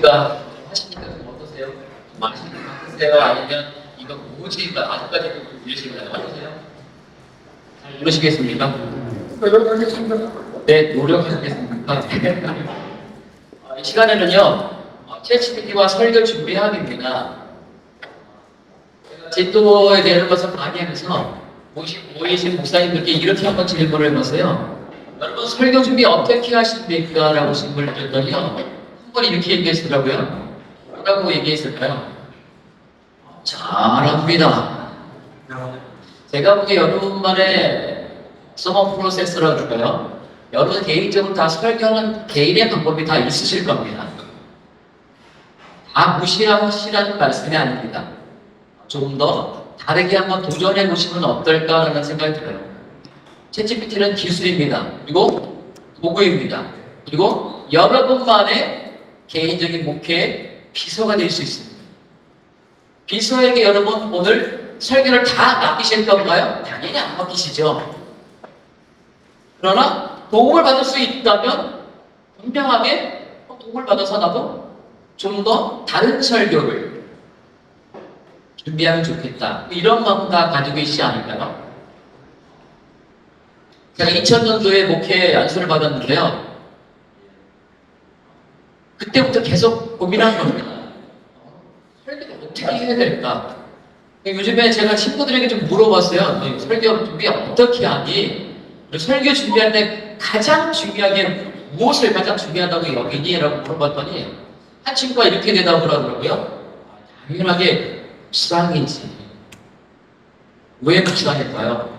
보니까 하시니까 좀 어떠세요? 맛있는 것 같으세요? 아니면 이거 뭐지? 아직까지도 이러시나요? 어떠세요? 잘 모르시겠습니까? 노력하겠습니다. 네, 노력하겠습니다. 이 시간에는요, 챗GPT와 설교 준비하기입니다. 제가 진도에 대한 것을 많이 하면서 모이신 목사님들께 이렇게 한번 질문을 해봤어요. 여러분 설교 준비 어떻게 하십니까? 라고 질문을 드렸더니요, 한 번 이렇게 얘기하시더라고요. 뭐라고 얘기했을까요? 잘합니다. 제가 보기에 여러분만의 서머 프로세스라고 할까요? 여러분 개인적으로 다 설교하는 개인의 방법이 다 있으실 겁니다. 다 무시하시라는 말씀이 아닙니다. 조금 더 다르게 한번 도전해 보시면 어떨까라는 생각이 들어요. 챗GPT는 기술입니다. 그리고 도구입니다. 그리고 여러분만의 개인적인 목회의 비서가 될 수 있습니다. 비서에게 여러분 오늘 설교를 다 맡기실 건가요? 당연히 안 맡기시죠. 그러나 도움을 받을 수 있다면 분명하게 도움을 받아서 나도 좀 더 다른 설교를 준비하면 좋겠다. 이런 마음 다 가지고 계시지 않을까요? 제가 2000년도에 목회 안수를 받았는데요. 그때부터 계속 고민한 겁니다. 설교를 어떻게 해야 될까? 요즘에 제가 친구들에게 좀 물어봤어요. 설교 준비 어떻게 하니? 설교 준비할 때 가장 중요하게 무엇을 가장 중요하다고 여기니? 라고 물어봤더니 한 친구가 이렇게 대답을 하더라고요. 당연하게 묵상이지. 왜 묵상일까요?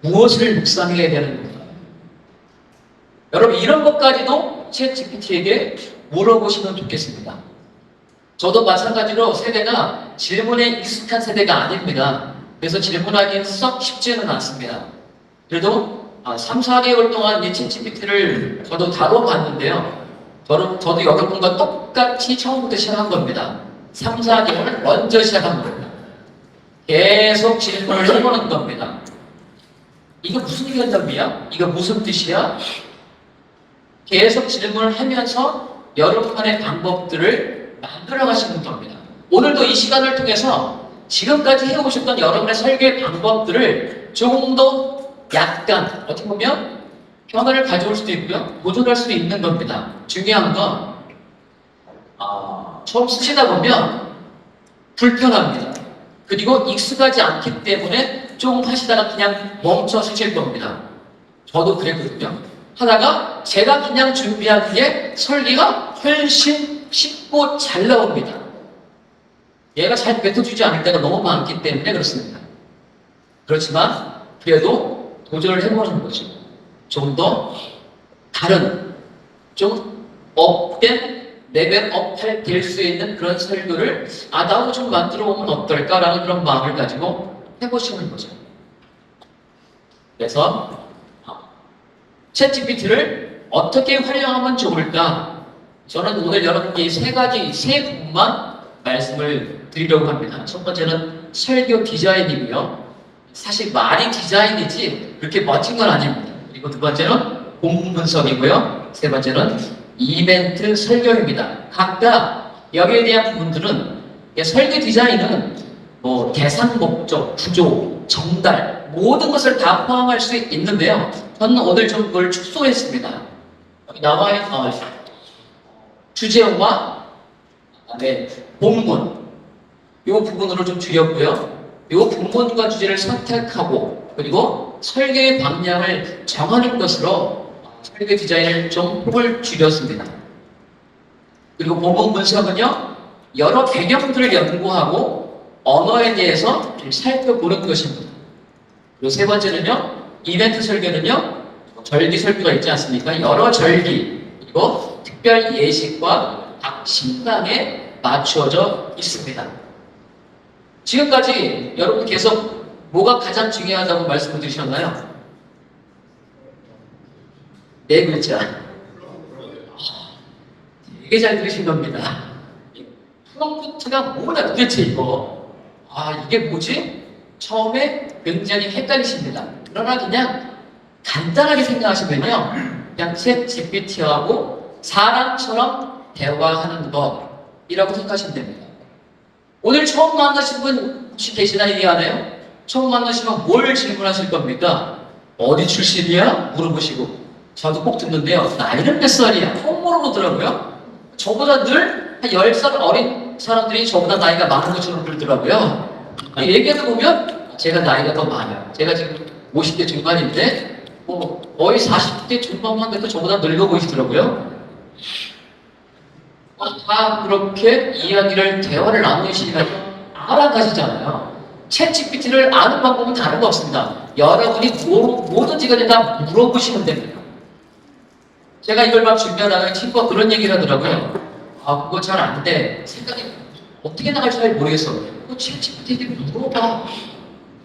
무엇을 묵상해야 되는가? 여러분 이런 것까지도 챗GPT에게 물어보시면 좋겠습니다. 저도 마찬가지로 세대가 질문에 익숙한 세대가 아닙니다. 그래서 질문하기 썩 쉽지는 않습니다. 그래도 3, 4개월 동안 이 챗GPT를 저도 다뤄봤는데요. 저도 여러분과 똑같이 처음부터 시작한 겁니다. 3, 4개월 먼저 시작한 겁니다. 계속 질문을 해보는 겁니다. 이거 무슨 개념이야? 이거 무슨 뜻이야? 계속 질문을 하면서 여러분만의 방법들을 만들어 가시는 겁니다. 오늘도 이 시간을 통해서 지금까지 해오셨던 여러분의 설교의 방법들을 조금 더 약간 어떻게 보면 변화를 가져올 수도 있고요. 도전할 수도 있는 겁니다. 중요한 건 처음 쓰시다 보면 불편합니다. 그리고 익숙하지 않기 때문에 조금 하시다가 그냥 멈춰 쓰실 겁니다. 저도 그랬거든요. 하다가 제가 그냥 준비하기에 설계가 훨씬 쉽고 잘 나옵니다. 얘가 잘 뱉어주지 않을 때가 너무 많기 때문에 그렇습니다. 그렇지만 그래도 도전을 해보는 거죠. 좀 더 다른, 좀 업된 레벨업 될 수 있는 그런 설교를 나도 좀 만들어 보면 어떨까라는 그런 마음을 가지고 해보시는 거죠. 그래서 챗GPT를 어떻게 활용하면 좋을까? 저는 오늘 여러분께 세 부분만 말씀을 드리려고 합니다. 첫 번째는 설교 디자인이고요. 사실 말이 디자인이지 그렇게 멋진 건 아닙니다. 그리고 두 번째는 본문 분석이고요. 세 번째는 이벤트 설교입니다. 각각 여기에 대한 부분들은 설교 디자인은 대상, 목적, 구조, 정달 모든 것을 다 포함할 수 있는데요. 저는 오늘 좀 그걸 축소했습니다. 여기 나와 있는 주제와 본문 이 부분으로 좀 줄였고요. 이 본문과 주제를 선택하고 그리고 설교의 방향을 정하는 것으로 설교 디자인을 좀 폭을 줄였습니다. 그리고 본문 분석은요, 여러 개념들을 연구하고 언어에 대해서 좀 살펴보는 것입니다. 그리고 세 번째는요, 이벤트 설교는요, 절기 설교가 있지 않습니까? 여러 절기, 그리고 특별 예식과 각 신당에 맞추어져 있습니다. 지금까지 여러분 계속 뭐가 가장 중요하다고 말씀을 드리셨나요? 네 글자. 되게 잘 들으신 겁니다. 프롬프트가 뭐냐 도대체 이거. 이게 뭐지? 처음에 굉장히 헷갈리십니다. 그러나 그냥 간단하게 생각하시면요. 그냥 챗 GPT하고 사람처럼 대화하는 법이라고 생각하시면 됩니다. 오늘 처음 만나신 분 혹시 계시나 얘기하나요? 처음 만나시면 뭘 질문하실 겁니까? 어디 출신이야? 물어보시고 저도 꼭 듣는데요. 나이는 몇 살이야? 꼭 물어보더라고요. 저보다 늘 한 10살 어린 사람들이 저보다 나이가 많은 것처럼 들더라고요. 얘기하다 보면 제가 나이가 더 많아요. 제가 지금 50대 중반인데 거의 40대 중반만 돼도 저보다 늙어 보이시더라고요. 다 그렇게 이야기를 대화를 나누시니까 알아가시잖아요. 챗GPT를 아는 방법은 다른 거 없습니다. 여러분이 뭐든지 간에 다 물어보시면 됩니다. 제가 이걸 막 준비하다가 친구가 그런 얘기를 하더라고요. 아, 그거 잘 안 돼. 생각이 어떻게 나갈지 잘 모르겠어. 그거 챗GPT에게 물어봐.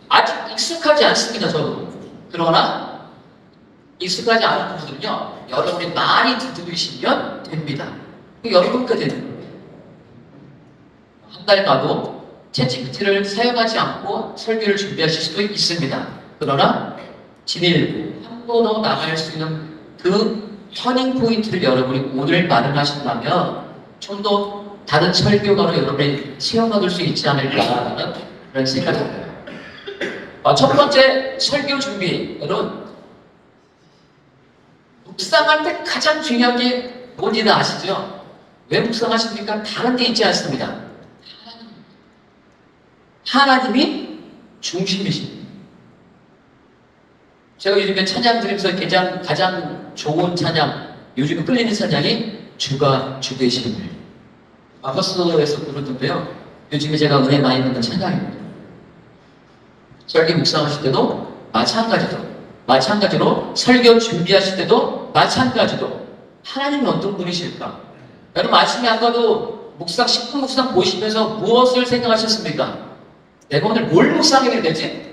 아직 익숙하지 않습니다, 저도. 그러나 익숙하지 않은 분들은요, 여러분이 많이 들으시면 됩니다. 여러분께 되는 거예요. 한 달 가도 챗GPT를 사용하지 않고 설교를 준비하실 수도 있습니다. 그러나 진일보 한 번 더 나갈 수 있는 그 터닝 포인트를 여러분이 오늘 마련하신다면 좀 더 다른 설교가로 여러분이 체험 얻을 수 있지 않을까라는 그런 생각이 듭니다. 첫 번째 설교 준비, 여러분 묵상할 때 가장 중요한 게 뭔지는 아시죠? 왜 묵상하십니까? 다른 데 있지 않습니다. 하나님이 중심이십니다. 제가 요즘에 찬양 드리면서 가장 좋은 찬양, 요즘에 끌리는 찬양이 주가 주 되심을 마커스에서 부르던데요. 요즘에 제가 은혜 많이 받는 찬양입니다. 설교 묵상하실 때도 마찬가지로 설교 준비하실 때도 마찬가지로 하나님이 어떤 분이실까? 여러분 아침에 아까도 묵상 10분 묵상 보시면서 무엇을 생각하셨습니까? 내가 오늘 뭘 묵상해야 되지?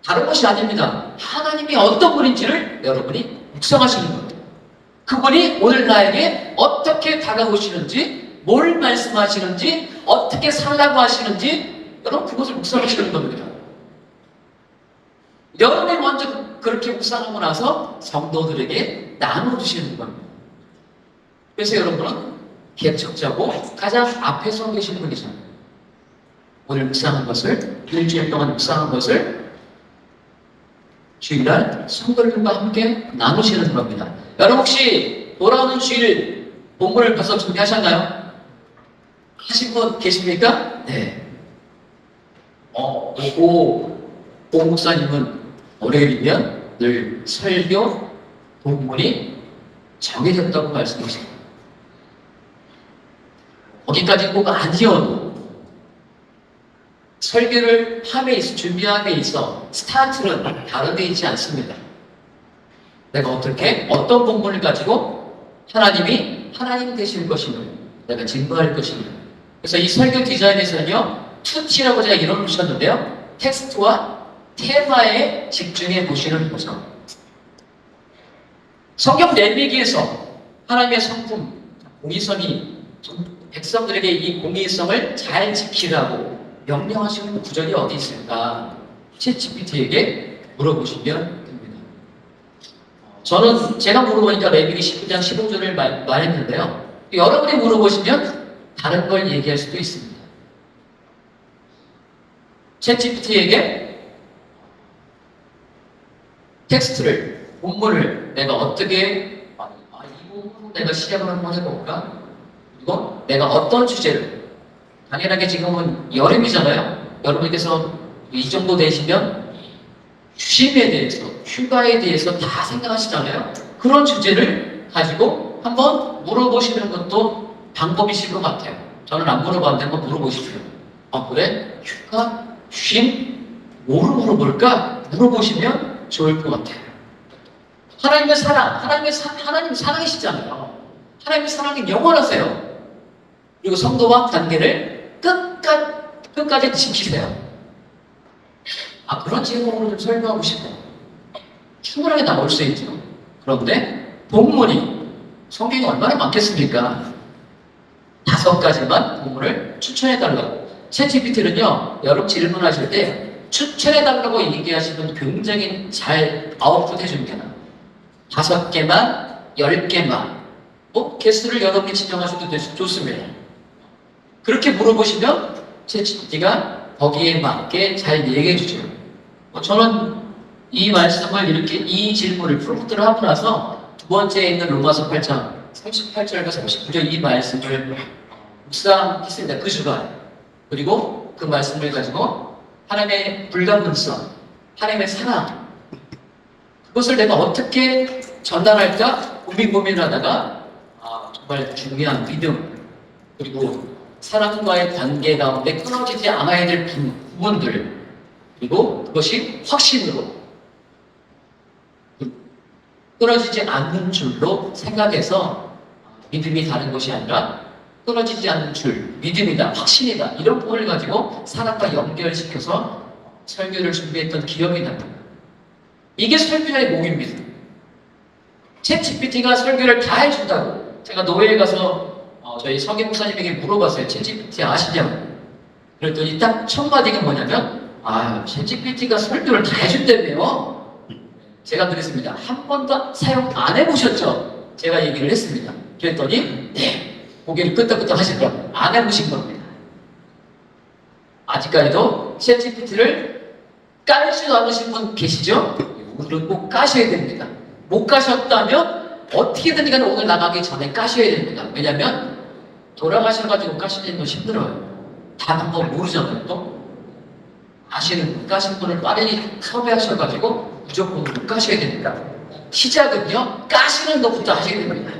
다른 것이 아닙니다. 하나님이 어떤 분인지를 여러분이 묵상하시는 거예요. 그분이 오늘 나에게 어떻게 다가오시는지, 뭘 말씀하시는지, 어떻게 살라고 하시는지 여러분 그것을 묵상하시는 겁니다. 여러분이 먼저 그렇게 묵상하고 나서 성도들에게 나눠주시는 겁니다. 그래서 여러분은 개척자고 가장 앞에 서 계신 분이잖아요. 오늘 묵상한 것을, 일주일 동안 묵상한 것을 주일날 성도들과 함께 나누시는 겁니다. 여러분 혹시 돌아오는 주일 본문을 벌써 준비하셨나요? 하신 분 계십니까? 네. 오 목사님은 월요일이면 늘 설교 본문이 정해졌다고 말씀하십니다. 거기까지 꼭 아니어도 설교를 준비함에 있어 스타트는 다른 데 있지 않습니다. 내가 어떤 본문을 가지고 하나님 되실 것임을 내가 증거할 것입니다. 그래서 이 설교 디자인에서는요, 투치라고 제가 이름을 붙였는데요, 텍스트와 테마에 집중해 보시는 거죠. 성경 내비기에서 하나님의 성품, 공의성이 백성들에게 이 공의성을 잘 지키라고 명령하시는 구절이 어디 있을까? 챗GPT에게 물어보시면 됩니다. 제가 물어보니까 레위기 19장 15절을 말했는데요. 여러분이 물어보시면 다른 걸 얘기할 수도 있습니다. 챗GPT에게 텍스트를, 본문을 내가 어떻게, 이 부분으로 내가 시작을 한번 해볼까? 그리고 내가 어떤 주제를, 당연하게 지금은 여름이잖아요. 여러분께서 이 정도 되시면 휴심에 대해서, 휴가에 대해서 다 생각하시잖아요. 그런 주제를 가지고 한번 물어보시는 것도 방법이실 것 같아요. 저는 안 물어봤는데 한번 물어보십시오. 그래? 휴가? 쉼? 뭐를 물어볼까? 물어보시면 좋을 것 같아요. 하나님의 사랑, 하나님 사랑이시잖아요. 하나님의 사랑이 영원하세요. 그리고 성도와 관계를 끝까지 지키세요. 그런 제목으로 좀 설명하고 싶어요. 충분하게 나올 수 있죠. 그런데 본문이 성경이 얼마나 많겠습니까? 5가지만 본문을 추천해달라고. 챗GPT는요, 여러분 질문하실 때 추천해달라고 얘기하시면 굉장히 잘 아웃풋 해줍니다. 5개만, 10개만, 개수를 여러분이 지정하셔도 좋습니다. 그렇게 물어보시면 챗GPT가 거기에 맞게 잘 얘기해 주죠. 저는 이 말씀을 이렇게 이 질문을 프롬프트를 하고 나서 두 번째에 있는 로마서 8장 38절과 39절 이 말씀을 묵상했습니다. 그 주간. 그리고 그 말씀을 가지고 하나님의 불가분성, 하나님의 사랑, 그것을 내가 어떻게 전달할까 고민을 하다가 정말 중요한 믿음, 그리고 사람과의 관계 가운데 끊어지지 않아야 될 부분들, 그리고 그것이 확신으로 끊어지지 않는 줄로 생각해서 믿음이 다른 것이 아니라 끊어지지 않는 줄, 믿음이다, 확신이다 이런 부분을 가지고 사람과 연결시켜서 설교를 준비했던 기억이 납니다. 이게 설교자의 목입니다. 챗GPT가 설교를 다 해준다고 제가 노예에 가서 저희 성경 목사님에게 물어봤어요. 챗GPT 아시냐고. 그랬더니 딱 첫 마디가 뭐냐면 챗GPT가 설교를 다 해준다며요. 제가 그랬습니다. 한 번도 사용 안 해보셨죠? 제가 얘기를 했습니다. 그랬더니 네, 고개를 끄덕끄덕 하시더라고요. 안 해보신 겁니다. 아직까지도 챗GPT를 깔지도 않으신 분 계시죠? 오늘은 꼭 까셔야 됩니다. 못 까셨다면 어떻게든 간에 오늘 나가기 전에 까셔야 됩니다. 왜냐면 돌아가셔가지고 까시는 건 힘들어요. 다 방법 모르잖아요. 또 아시는 분, 까신 분을 빠르게 섭외하셔가지고 무조건 못 까셔야 됩니다. 시작은요, 까시는 것부터 하셔야 됩니다.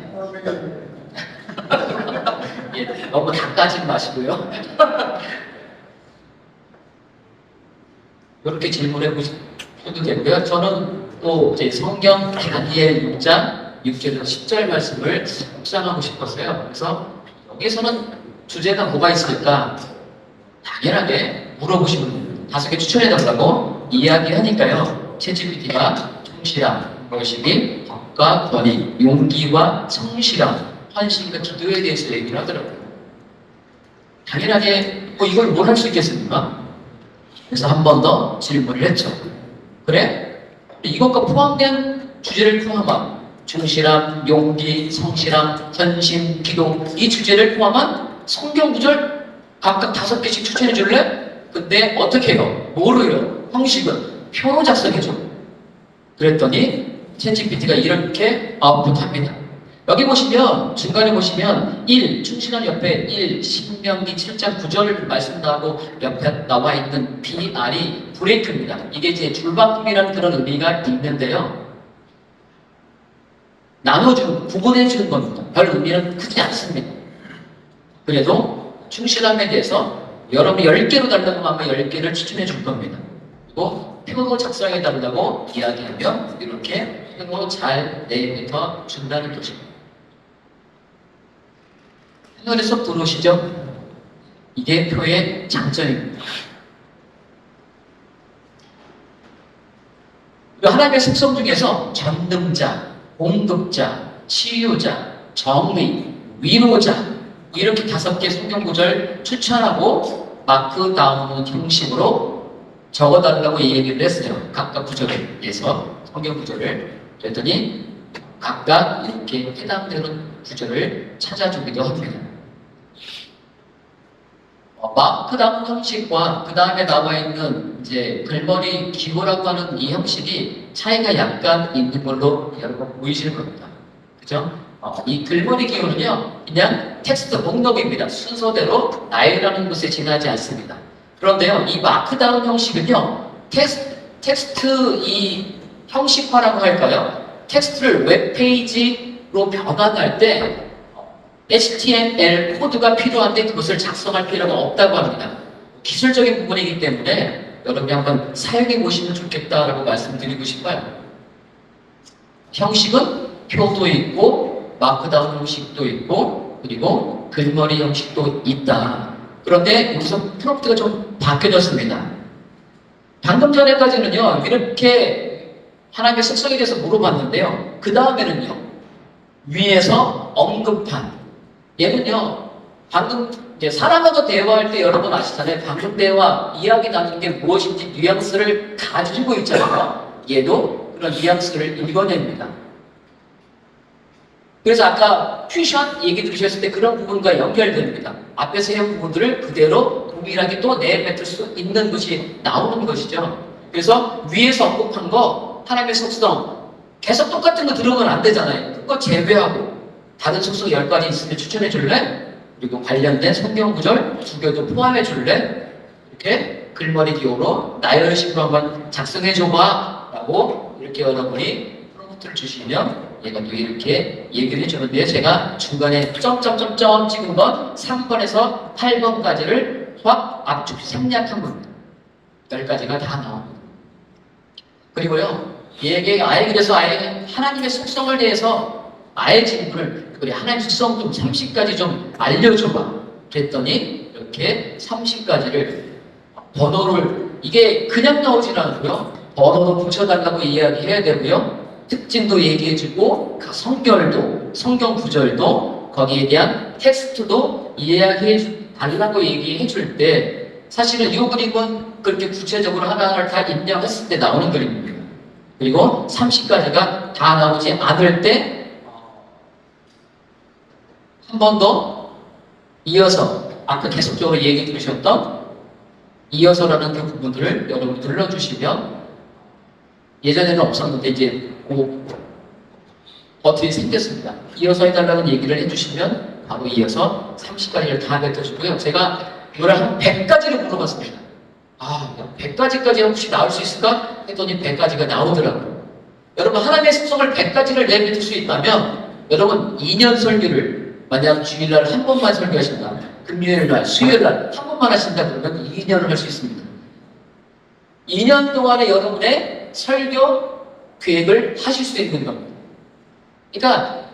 예, 너무 다 까지 마시고요. 이렇게 질문해 보셔도 되고요. 저는 또 제 성경 다니엘 6장 6절에서 10절 말씀을 묵상하고 싶었어요. 그래서 여기서는 주제가 뭐가 있을까? 당연하게 물어보시면 5개 추천해달라고 이야기하니까요. 챗GPT가 충실함, 열심히, 덕과 권위, 용기와 성실함, 헌신과 기도에 대해서 얘기를 하더라고요. 당연하게 이걸 뭘 할 수 있겠습니까? 그래서 한 번 더 질문을 했죠. 그래? 이것과 포함된 주제를 포함한 충실함, 용기, 성실함, 헌신, 기도 이 주제를 포함한 성경 구절 각각 5개씩 추천해 줄래? 근데 어떻게 해요? 뭐로요? 형식은 표로 작성해줘. 그랬더니 챗GPT가 이렇게 아웃풋합니다. 여기 보시면 중간에 보시면 1 충실한 옆에 1 신명기 7장 9절 말씀 나오고 옆에 나와 있는 BR이 브레이크입니다. 이게 이제 줄바꿈이라는 그런 의미가 있는데요. 나눠주는, 구분해 주는 겁니다. 별 의미는 크지 않습니다. 그래도 충실함에 대해서 여러분이 10개로 달라고 하면 10개를 추천해 줄 겁니다. 그리고 표로 작성해 달라고 이야기하면 이렇게 표로 잘 내부터 준다는 것입니다. 패널에서 들어오시죠? 이게 표의 장점입니다. 하나님의 특성 중에서 전능자, 공급자, 치유자, 정의, 위로자 이렇게 5개 성경 구절 추천하고 마크 다운 형식으로 적어달라고 얘기를 했어요. 각각 구절에서 성경 구절을. 그랬더니 각각 이렇게 해당되는 구절을 찾아주기도 합니다. 마크 다운 형식과 그 다음에 나와 있는 이제 글머리 기호라고 하는 이 형식이 차이가 약간 있는 걸로 여러분 보이시는 겁니다. 그죠? 이 글머리 기호는요, 그냥 텍스트 목록입니다. 순서대로 나열하는 것에 지나지 않습니다. 그런데요, 이 마크 다운 형식은요, 텍스트 이 형식화라고 할까요? 텍스트를 웹페이지로 변환할 때 HTML 코드가 필요한데 그것을 작성할 필요가 없다고 합니다. 기술적인 부분이기 때문에 여러분이 한번 사용해 보시면 좋겠다라고 말씀드리고 싶어요. 형식은 표도 있고 마크다운 형식도 있고 그리고 글머리 형식도 있다. 그런데 여기서 프롬프트가 좀 바뀌어졌습니다. 방금 전에까지는요 이렇게 하나님의 특성에 대해서 물어봤는데요. 그 다음에는요 위에서 언급한 얘는요, 방금 이제 사람하고 대화할 때 여러분 아시잖아요. 방금 대화, 이야기 나누는 게 무엇인지 뉘앙스를 가지고 있잖아요. 얘도 그런 뉘앙스를 읽어냅니다. 그래서 아까 퓨전 얘기 들으셨을 때 그런 부분과 연결됩니다. 앞에서 해온 부분들을 그대로 동일하게 또 내뱉을 수 있는 것이 나오는 것이죠. 그래서 위에서 언급한 거 하나님의 속성 계속 똑같은 거 들어오면 안 되잖아요. 그거 제외하고 다른 속성 10가지 있으면 추천해 줄래? 그리고 관련된 성경 구절 2개도 포함해 줄래? 이렇게 글머리 기호로 나열식으로 한번 작성해 줘봐 라고 이렇게 여러분이 프롬프트를 주시면 얘가 또 이렇게 얘기를 해주는데요. 제가 중간에 점점점점 찍은 건 3번에서 8번까지를 확 압축 생략한 겁니다. 10가지가 다 나옵니다. 그리고요, 얘에게 아예 그래서 아예 하나님의 속성을 대해서 아예 질문을 그래 하나님 속성 좀 30가지 좀 알려줘봐 그랬더니 이렇게 30가지를 번호를 이게 그냥 나오진 않고요. 번호도 붙여달라고 이야기해야 되고요. 특징도 얘기해주고 그 성결도 성경 구절도 거기에 대한 텍스트도 이야기해 달라고 얘기해 줄 때 사실은 이 그림은 그렇게 구체적으로 하나하나를 다 입력했을 때 나오는 그림입니다. 그리고 30가지가 다 나오지 않을 때 한 번 더 이어서 아까 계속적으로 얘기 들으셨던 이어서라는 그 부분들을 여러분 눌러주시면 예전에는 없었는데 이제 그 버튼이 생겼습니다. 이어서 해달라는 얘기를 해주시면 바로 이어서 30가지를 다 뱉어주고요. 제가 이걸 한 100가지를 물어봤습니다. 100가지까지 혹시 나올 수 있을까? 했더니 100가지가 나오더라고요. 여러분 하나님의 속성을 100가지를 내뱉을 수 있다면 여러분 2년 설교를 만약 주일날 한 번만 설교하신다. 금요일날, 수요일날 한 번만 하신다 그러면 2년을 할 수 있습니다. 2년 동안에 여러분의 설교 계획을 하실 수 있는 겁니다. 그러니까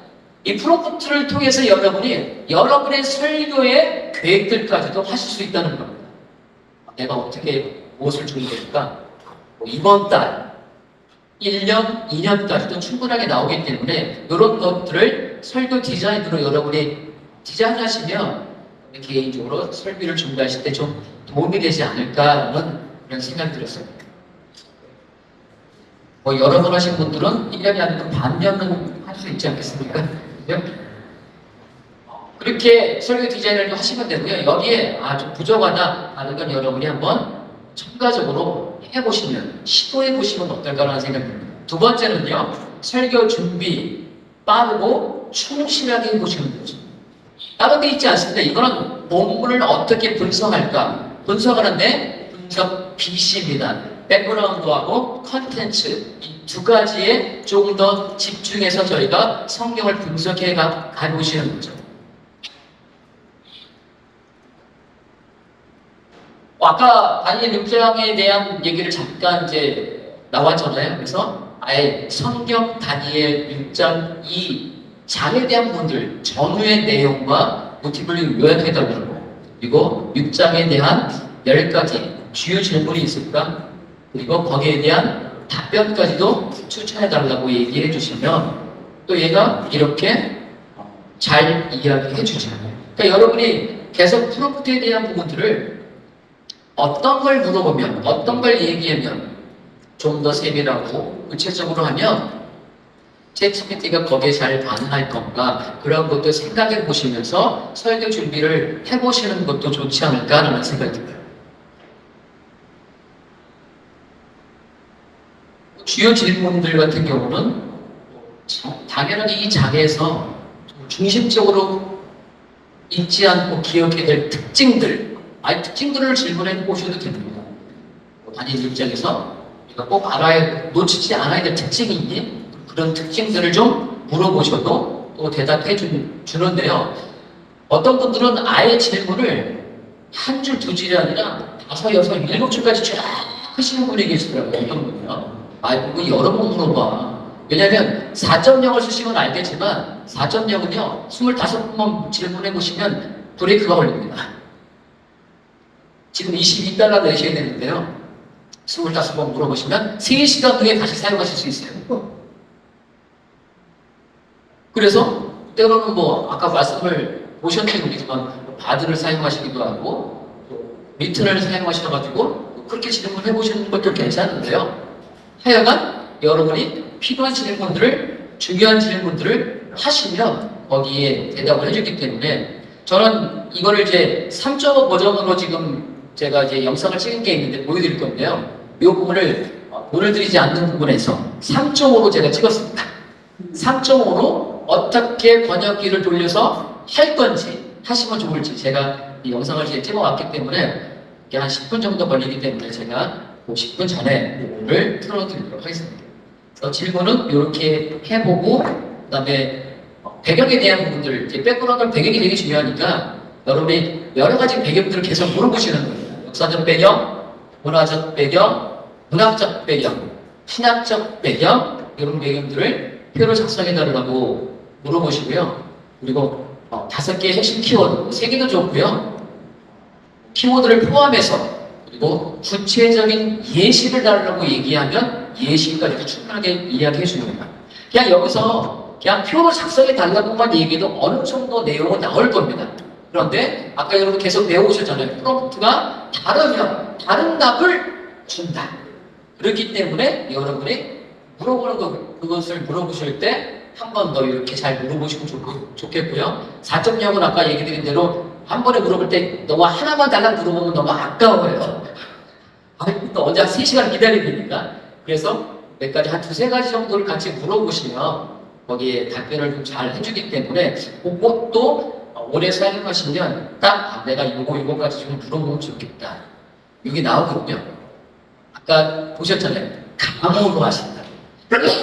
이 프롬프트를 통해서 여러분이 여러분의 설교의 계획들까지도 하실 수 있다는 겁니다. 내가 어떻게 무엇을 준비할까? 이번 달 1년, 2년까지도 충분하게 나오기 때문에 이런 것들을 설교 디자인으로 여러분이 디자인하시면 개인적으로 설교를 준비하실 때 좀 도움이 되지 않을까라는 그런 생각이 들었어요. 여러 번 하신 분들은 1년이 아니고 반년은 할 수 있지 않겠습니까? 그죠? 그렇게 설교 디자인을 하시면 되고요. 여기에 좀 부족하다 하는 건 여러분이 한번 첨가적으로 해보시면, 시도해보시면 어떨까라는 생각이 듭니다. 두 번째는요, 설교 준비 빠르고 충실하게 해보시는 거죠. 다른 데 있지 않습니다. 이거는 본문을 어떻게 분석할까? 분석하는데 분석 BC입니다. 백그라운드하고 컨텐츠 이 두 가지에 조금 더 집중해서 저희가 성경을 분석해 가보시는 거죠. 아까 다니엘 6장에 대한 얘기를 잠깐 이제 나왔잖아요. 그래서 아예 성경 다니엘 6장 이 장에 대한 부분들 전후의 내용과 모티브를 요약해달라고 그리고 6장에 대한 10가지 주요 질문이 있을까? 그리고 거기에 대한 답변까지도 추천해달라고 얘기해 주시면 또 얘가 이렇게 잘 이야기해 주죠. 그러니까 여러분이 계속 프롬프트에 대한 부분들을 어떤 걸 물어보면 어떤 걸 얘기하면 좀 더 세밀하고 구체적으로 하면 챗GPT가 거기에 잘 반응할 건가 그런 것도 생각해 보시면서 설교 준비를 해보시는 것도 좋지 않을까라는 생각이 듭니다. 주요 질문들 같은 경우는 당연히 이 장에서 중심적으로 잊지 않고 기억해야 될 특징들 특징들을 질문해 보셔도 됩니다. 다니엘 입장에서 우리가 꼭 알아야 놓치지 않아야 될 특징이 있니? 그런 특징들을 좀 물어보셔도 또 대답해 주는데요. 어떤 분들은 아예 질문을 한 줄, 두 줄이 아니라 5, 6, 7줄까지 쫙 하시는 분이 계시더라고요. 어떤 분이요. 이거 여러 번 물어봐. 왜냐면 4.0을 쓰시면 알겠지만 4.0은요 25번 질문해 보시면 브레이크가 걸립니다. 지금 22달러 내셔야 되는데요 25번 물어보시면 3시간 후에 다시 사용하실 수 있어요. 그래서 때로는 아까 말씀을 보셨는지 모르겠지만 바드를 사용하시기도 하고 리튼을 사용하셔가지고 그렇게 질문해 보시는 것도 괜찮은데요. 하여간 여러분이 필요한 질문들을 중요한 질문들을 하시면 거기에 대답을 해주기 때문에 저는 이거를 이제 3.5 버전으로 지금 제가 이제 영상을 찍은 게 있는데 보여드릴 건데요. 이 부분을 돈을 들이지 않는 부분에서 3.5로 제가 찍었습니다. 3.5로 어떻게 번역기를 돌려서 할 건지 하시면 좋을지 제가 이 영상을 이제 찍어왔기 때문에 이게 한 10분 정도 걸리기 때문에 제가 그 10분 전에 부분을 틀어드리도록 하겠습니다. 그래서 질문은 이렇게 해보고 그다음에 배경에 대한 부분들, 이제 백그라운드 배경이 되게 중요하니까 여러분이 여러 가지 배경들을 계속 물어보시는 거예요. 역사적 배경, 문화적 배경, 문학적 배경, 신학적 배경 이런 배경들을 표로 작성해 달라고 물어보시고요. 그리고 5개의 핵심 키워드, 3개도 좋고요. 키워드를 포함해서 그리고 구체적인 예시를 달라고 얘기하면 예시까지도 충분하게 이야기해 줍니다. 그냥 여기서 그냥 표로 작성해 달라고만 얘기해도 어느 정도 내용은 나올 겁니다. 그런데 아까 여러분 계속 배워오셨잖아요. 프롬프트가 다르면 다른 답을 준다. 그렇기 때문에 여러분이 물어보는 그것을 물어보실 때 한 번 더 이렇게 잘 물어보시면 좋겠고요. 4.0은 아까 얘기 드린 대로 한 번에 물어볼 때 너무 하나만 달라고 물어보면 너무 아까워요. 또 언제 한 3시간 기다려야 되니까. 그래서 몇 가지 한 2-3가지 정도를 같이 물어보시면 거기에 답변을 좀 잘 해주기 때문에 그것도 오래 사용하시면 딱 내가 이거까지 좀 물어보면 좋겠다. 이게 나오거든요. 아까 보셨잖아요. 감으로 하신다.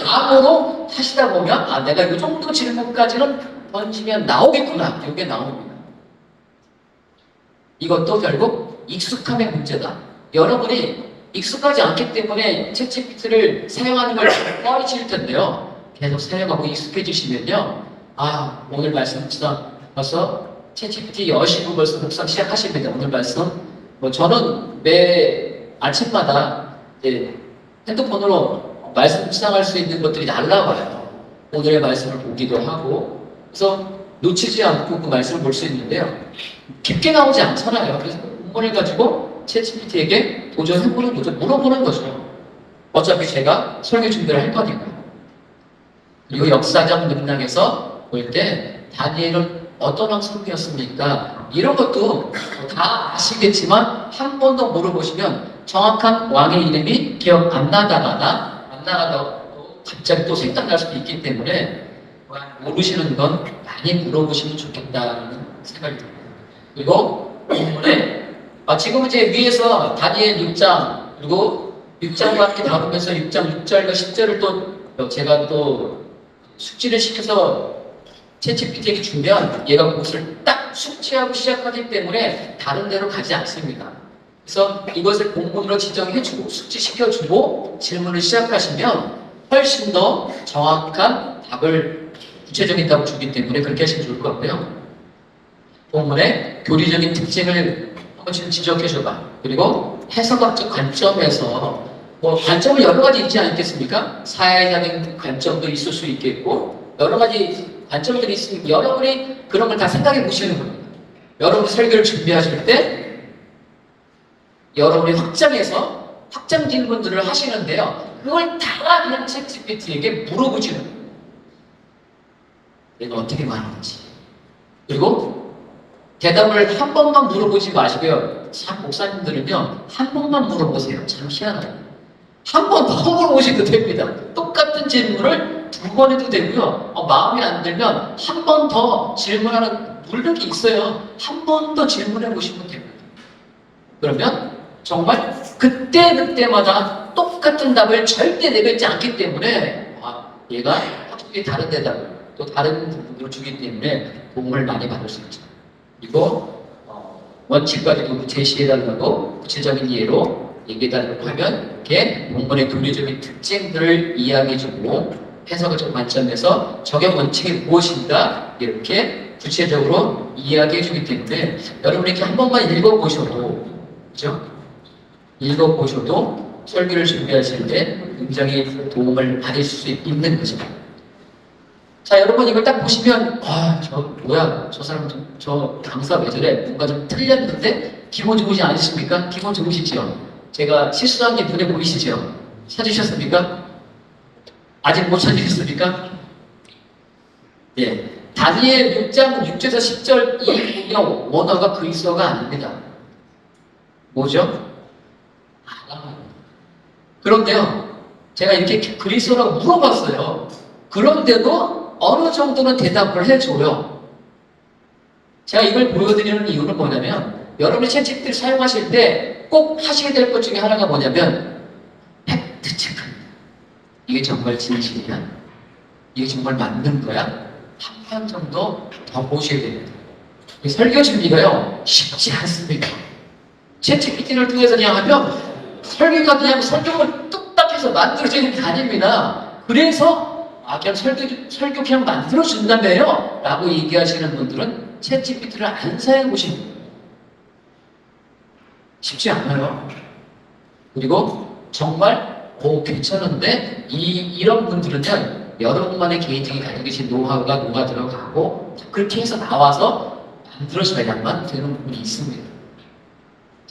감으로 하시다 보면 내가 이 정도 질문까지는 던지면 나오겠구나. 이게 나옵니다. 이것도 결국 익숙함의 문제다. 여러분이 익숙하지 않기 때문에 챗GPT를 사용하는 걸 꺼리실 텐데요. 계속 사용하고 익숙해지시면요. 오늘 말씀 벌써 챗GPT 여시고 벌써 묵상 시작하십니다. 오늘 말씀. 저는 매 아침마다 이제 핸드폰으로 말씀 묵상할 수 있는 것들이 날라와요. 오늘의 말씀을 보기도 하고. 그래서 놓치지 않고 그 말씀을 볼 수 있는데요. 깊게 나오지 않잖아요. 그래서 본문을 가지고 챗GPT에게 도전해보는 거죠. 물어보는 거죠. 어차피 제가 설교 준비를 할 거니까. 그리고 역사적 맥락에서 볼 때 다니엘은 어떤 왕성이었습니까? 이런 것도 다 아시겠지만 한 번 더 물어보시면 정확한 왕의 이름이 기억 안 나다가도 갑자기 또 생각날 수도 있기 때문에 모르시는 건 많이 물어보시면 좋겠다는 생각이 듭니다. 그리고 본문에 지금 이제 위에서 다니엘 6장 그리고 6장과 함께 다루면서 6장 6절과 10절을 또 제가 또 숙지를 시켜서 챗GPT에게 주면 얘가 그것을 딱 숙지하고 시작하기 때문에 다른 데로 가지 않습니다. 그래서 이것을 본문으로 지정해주고 숙지시켜주고 질문을 시작하시면 훨씬 더 정확한 답을 구체적인 답을 주기 때문에 그렇게 하시면 좋을 것 같고요. 본문의 교리적인 특징을 한번 지적해줘봐. 그리고 해석학적 관점에서 관점은 여러 가지 있지 않겠습니까? 사회적인 관점도 있을 수 있겠고 여러 가지 관점들이 있으니까 여러분이 그런 걸 다 생각해 보시는 겁니다. 여러분 설교를 준비하실 때 여러분이 확장 질문들을 하시는데요. 그걸 다 그냥 챗GPT에게 물어보시는 거예요. 내가 어떻게 말하는지. 그리고 대답을 한 번만 물어보지 마시고요. 참 목사님들은요. 한 번만 물어보세요. 참 희한하다. 한 번 더 물어보셔도 됩니다. 똑같은 질문을 2번 해도 되고요. 마음에 안 들면 한 번 더 질문하는 누르기 있어요. 한 번 더 질문해 보시면 됩니다. 그러면 정말 그때마다 똑같은 답을 절대 내뱉지 않기 때문에 얘가 확실히 다른 대답을 또 다른 부분으로 주기 때문에 도움을 많이 받을 수 있죠. 그리고 원칙까지도 제시해달라고 구체적인 예로 얘기해달라고 하면 이렇게 본문의 교리적인 특징들을 이야기해주고 해석의 관점에서 적용 원칙이 무엇인가 이렇게 구체적으로 이야기해주기 때문에 여러분이 이렇게 한 번만 읽어보셔도 그죠? 읽어보셔도 설교를 준비하실 때 굉장히 도움을 받을 수 있는 거죠. 자, 여러분 이걸 딱 보시면 저 사람 저 강사 왜 저래? 뭔가 좀 틀렸는데 기분 좋으시 않으십니까? 기분 좋으시죠? 제가 실수한 게 눈에 보이시죠? 찾으셨습니까? 아직 못 찾으셨습니까? 예. 다니엘 6장 6절에서 10절 이 원어가 그리스어가 아닙니다. 뭐죠? 아람어입니다. 그런데요, 제가 이렇게 그리스어라고 물어봤어요. 그런데도 어느 정도는 대답을 해줘요. 제가 이걸 보여드리는 이유는 뭐냐면, 여러분이 챗GPT를 사용하실 때 꼭 하셔야 될 것 중에 하나가 뭐냐면, 팩트 체크입니다. 이게 정말 진실이야? 이게 정말 맞는 거야? 한 번 정도 더 보셔야 됩니다. 이 설교 준비가요, 쉽지 않습니다. 챗GPT를 통해서 그냥 하면 설교가 그냥 설교를 뚝딱 해서 만들어지는 게 아닙니다. 그래서 그냥 설교 그냥 만들어준다며요? 라고 얘기하시는 분들은 챗GPT를 안 사용해 보십니다. 쉽지 않아요. 그리고 정말 괜찮은데 이런 분들은요, 여러분만의 개인적인 가지고 계신 노하우가 녹아 들어가고 그렇게 해서 나와서 만들어져야만 되는 부분이 있습니다.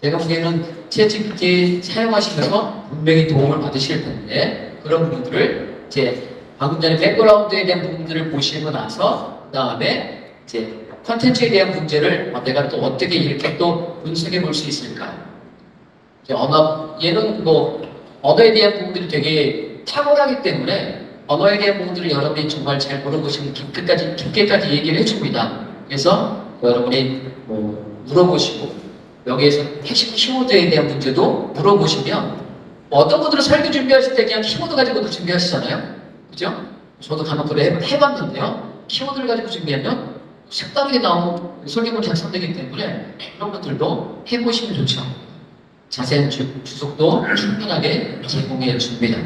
제가 보기에는 챗GPT 사용하시면서 분명히 도움을 받으실 텐데, 그런 부분들을 이제 방금 전에 백그라운드에 대한 부분들을 보시고 나서 그 다음에 이제 컨텐츠에 대한 문제를 내가 또 어떻게 이렇게 또 분석해 볼 수 있을까? 이제 얘는 언어에 대한 부분들이 되게 탁월하기 때문에 언어에 대한 부분들을 여러분이 정말 잘 모르고시면 깊게까지 얘기를 해줍니다. 그래서 여러분이 물어보시고 여기에서 핵심 키워드에 대한 문제도 물어보시면 어떤 분들은 설교 준비하실 때 그냥 키워드 가지고도 준비하시잖아요. 그죠? 저도 간혹 그래 해봤는데요. 키워드를 가지고 준비하면 색다르게 나오는 설교문이 작성되기 때문에 그런 분들도 해보시면 좋죠. 자세한 주석도 충분하게 제공해 줍니다.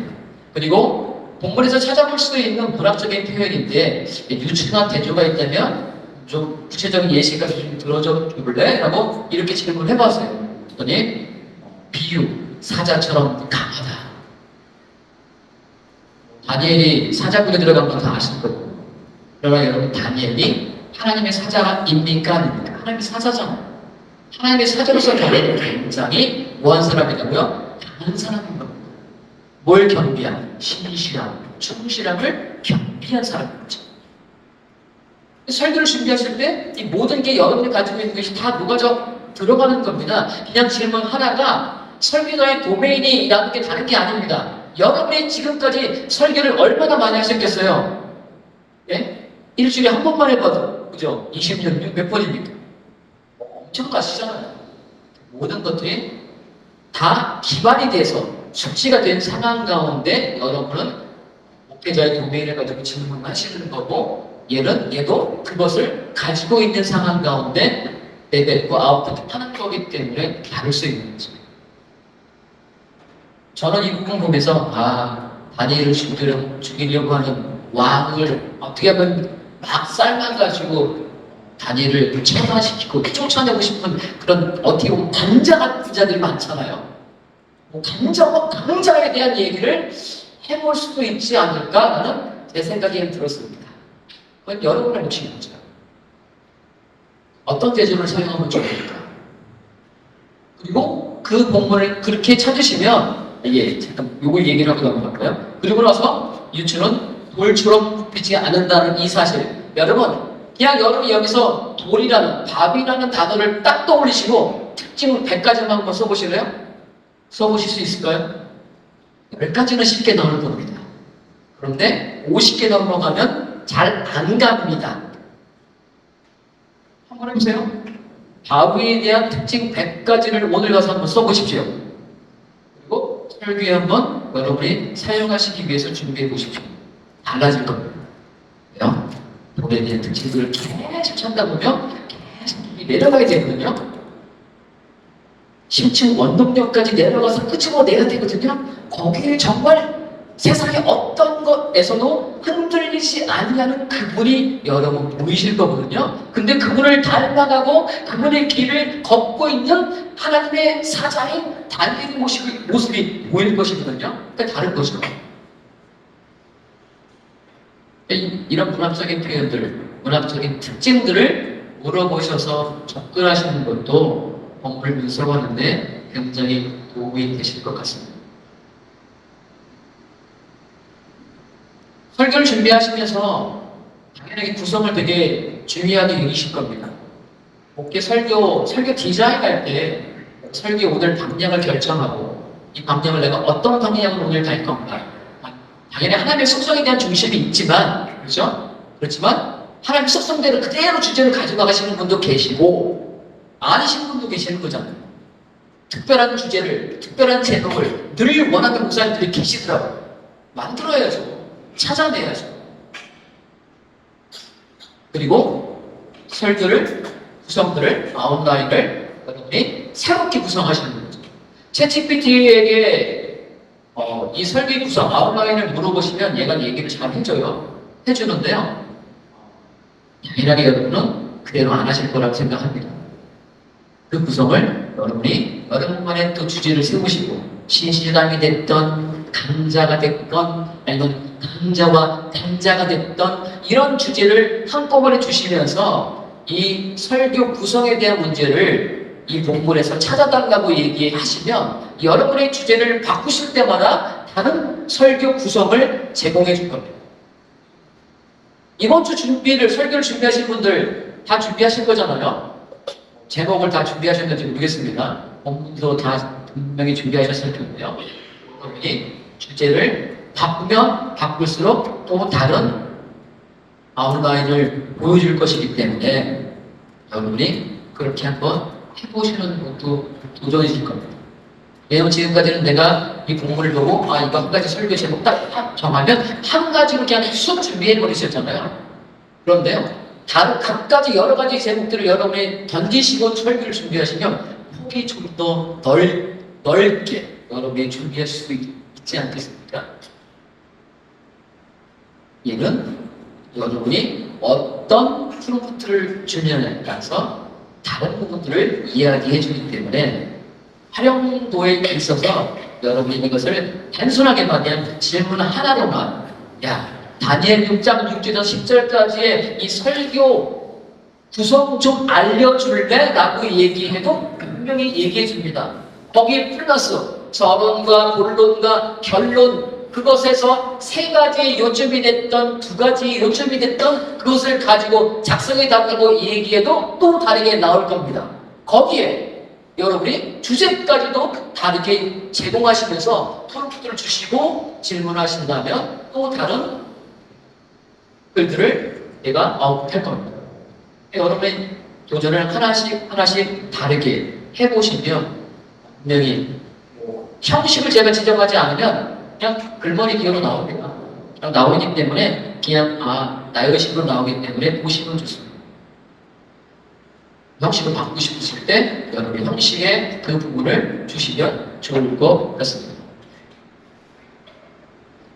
그리고 본문에서 찾아볼 수 있는 문학적인 표현인데 유추나 대조가 있다면 좀 구체적인 예시까지 좀 들어줘 줄래? 라고 이렇게 질문을 해봤어요. 그랬더니 비유, 사자처럼 강하다. 다니엘이 사자굴에 들어간 건 다 아실 거고, 그러나 여러분 다니엘이 하나님의 사자입니까? 아닙니까? 하나님의 사자잖아요. 하나님의 사자로서 다니엘은 굉장히 뭐한 사람이라고요? 강한 사람인 겁니다. 뭘 겸비한? 신실함, 충실함을 겸비한 사람이죠. 설교를 준비하실 때 이 모든 게 여러분이 가지고 있는 것이 다 녹아져 들어가는 겁니다. 그냥 질문 하나가 설교자의 도메인이라는 게 다른 게 아닙니다. 여러분이 지금까지 설교를 얼마나 많이 하셨겠어요? 예? 일주일에 한 번만 해봐도, 그죠? 20년 몇 번입니까? 엄청 가시잖아요. 모든 것들이 다 기반이 돼서 숙지가 된 상황 가운데 여러분은 목회자의 도메인을 가지고 질문하시는 거고, 얘도 그것을 가지고 있는 상황 가운데 내뱉고 아웃풋하는 거기 때문에 다를 수 있는 거죠. 저는 이 부분 보면서 다니엘을 죽이려고 하는 왕을 어떻게 하면 막 삶아가지고 다니엘을 천하시키고 쫓아내고 싶은 그런 어떻게 보면 강자 같은 자들이 많잖아요. 강자에 대한 얘기를 해볼 수도 있지 않을까라는 제 생각이 들었습니다. 그건 여러분의 몫이죠. 어떤 대조를 사용하면 좋을까? 그리고 그 본문을 그렇게 찾으시면 잠깐 요걸 얘기를 하고 넘어갈까요? 그리고 나서 유추는 돌처럼 굽히지 않는다는 이 사실. 여러분, 그냥 여러분이 여기서 돌이라는, 밥이라는 단어를 딱 떠올리시고 특징을 100가지만 한번 써보실래요? 써보실 수 있을까요? 10가지는 쉽게 나올 겁니다. 그런데 50개 넘어가면 잘 안 갑니다. 한번 해보세요. 바위에 대한 특징 100가지를 오늘 가서 한번 써보십시오. 그리고 설교에 한번 여러분이 사용하시기 위해서 준비해 보십시오. 달라질 겁니다. 왜요? 돌에 대한 특징들을 계속 찾다 보면 계속 내려가게 되거든요. 10층 원동력까지 내려가서 끝으로 내야 되거든요. 거기에 정말 세상의 어떤 것에서도 흔들리지 아니하는 그분이 여러분 보이실 거거든요. 근데 그분을 닮아가고 그분의 길을 걷고 있는 하나님의 사자인 다니엘의 모습이 보일 것이거든요. 그러니까 다른 거죠. 이런 문학적인 표현들, 문학적인 특징들을 물어보셔서 접근하시는 것도 본문을 분석하는데 굉장히 도움이 되실 것 같습니다. 설교를 준비하시면서 당연히 구성을 되게 중요하게 여기실 겁니다. 목회 설교 디자인할 때 설교 오늘 방향을 결정하고 이 방향을 내가 어떤 방향으로 오늘 갈 건가. 당연히 하나님의 속성에 대한 중심이 있지만, 그렇죠? 그렇지만 하나님의 속성대로 그대로 주제를 가져가시는 분도 계시고 아니신 분도 계시는 거잖아요. 특별한 주제를, 특별한 제목을 늘 원하는 목사님들이 계시더라고요. 만들어야죠. 찾아내야죠. 그리고 설교를, 구성들을, 아웃라인을 여러분이 새롭게 구성하시는 거죠. 챗GPT에게 이 설교 구성, 아웃라인을 물어보시면 얘가 얘기를 잘 해주는데요. 당연하게 여러분은 그대로 안 하실 거라고 생각합니다. 그 구성을 여러분만의 또 주제를 세우시고 신실함이 됐던 강자가 됐던 아니면 강자와 단자가 됐던 이런 주제를 한꺼번에 주시면서 이 설교 구성에 대한 문제를 이 본문에서 찾아달라고 얘기하시면 여러분의 주제를 바꾸실 때마다 다른 설교 구성을 제공해 줄 겁니다. 이번 주 설교를 준비하신 분들 다 준비하신 거잖아요. 제목을 다 준비하셨는지 모르겠습니다. 본문도 다 분명히 준비하셨을 텐데요. 여러분이 주제를 바꾸면 바꿀수록 또 다른 아웃라인을 보여줄 것이기 때문에 여러분이 그렇게 한번 해보시는 것도 도전이실 겁니다. 왜냐면 지금까지는 내가 이 본문을 보고 이거 한 가지 설교 제목 딱 정하면 한 가지로 그냥 쑥 준비해버리셨잖아요. 그런데요, 다른 각가지 여러 가지 제목들을 여러분이 던지시고 설교를 준비하시면 폭이 좀 더 넓게 여러분이 준비할 수 있지 않겠습니까? 얘는 여러분이 어떤 프롬프트를 주느냐에 따라서 다른 부분들을 이야기해 주기 때문에 활용도에 있어서 여러분이 이것을 단순하게만 그냥 질문 하나로만 다니엘 6장 6절에서 10절까지의 이 설교 구성 좀 알려줄래? 라고 얘기해도 분명히 얘기해 줍니다. 거기에 플러스 서론과 본론과 결론, 그것에서 세 가지 요점이 됐던, 두 가지 요점이 됐던 그것을 가지고 작성해 달라고 얘기해도 또 다르게 나올 겁니다. 거기에 여러분이 주제까지도 다르게 제공하시면서 프롬프트를 주시고 질문하신다면 또 다른 글들을 내가 아웃할 겁니다. 여러분의 도전을 하나씩 다르게 해보시면 분명히 형식을 제가 지정하지 않으면 그냥 글머리 기어로 나옵니다. 그냥 나오기 때문에 그냥 나열식으로 나오기 때문에 보시면 좋습니다. 형식을 바꾸고 싶으실 때 여러분이 형식의 그 부분을 주시면 좋을 것 같습니다.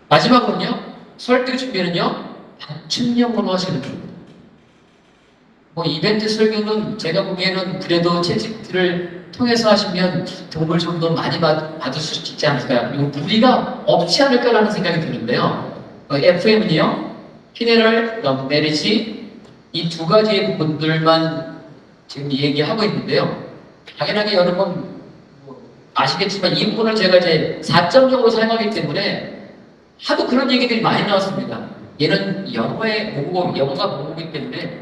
마지막으로는요, 설교 준비는요, 맞춤형으로 하시는 겁니다. 이벤트 설교는 제가 보기에는 그래도 채찍들을 통해서 하시면 도움을 좀 더 많이 받을 수 있지 않을까요? 그리고 무리가 없지 않을까라는 생각이 드는데요. FM은요, 피네럴, 메리지, 이 두 가지의 부분들만 지금 얘기하고 있는데요. 당연하게 여러분 아시겠지만 이 부분을 제가 이제 4.0으로 사용하기 때문에 하도 그런 얘기들이 많이 나왔습니다. 얘는 영어가 모국이기 때문에